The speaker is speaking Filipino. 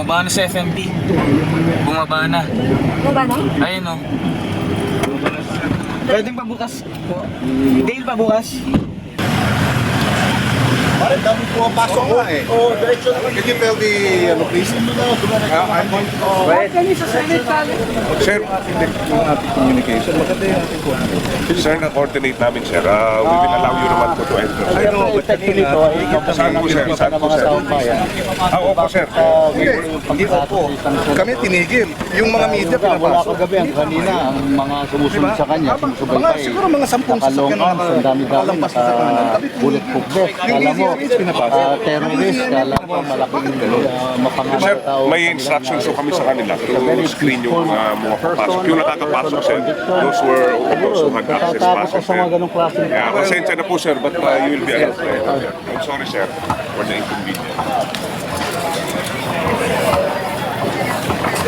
Bumaba na sa FMP. Bumaba na. Bumaba na? Ayun o. Pwedeng pabukas po. Dale pabukas. Parang dami pumapasok nga eh. Oh, direction naman. Can you tell the, please? I'm going to... Bakit kami sa Senate kali? Sir, yung ating communication, maganda yung ating communication. Sir, na-coordinate namin, sir. We will allow you naman po to enter. Ay, no, but kanina, Saan po, sir? Saan po, sir? Opo, sir. Hindi, opo. Kami tinigil. Yung mga media Wala pinapasok. kagabi ang kanina, ang mga sumusunod sa kanya, sinusubaybay. Mga, siguro mga 10 sasakyan na ang dami-dami, nakalampas na sa kanan. bulletproof vest. Kala mo, terrorist, kala mo, malaking mapangalan Sir, tao. may instructions so kami sa kanila to screen yung mga papasok. Yung nakakapasok, sir, those were those who had access Natatakot passes. ka sa mga ganong klaseng Yeah, pasensya na po, sir, but you will be allowed. I'm sorry, sir, for the inconvenience.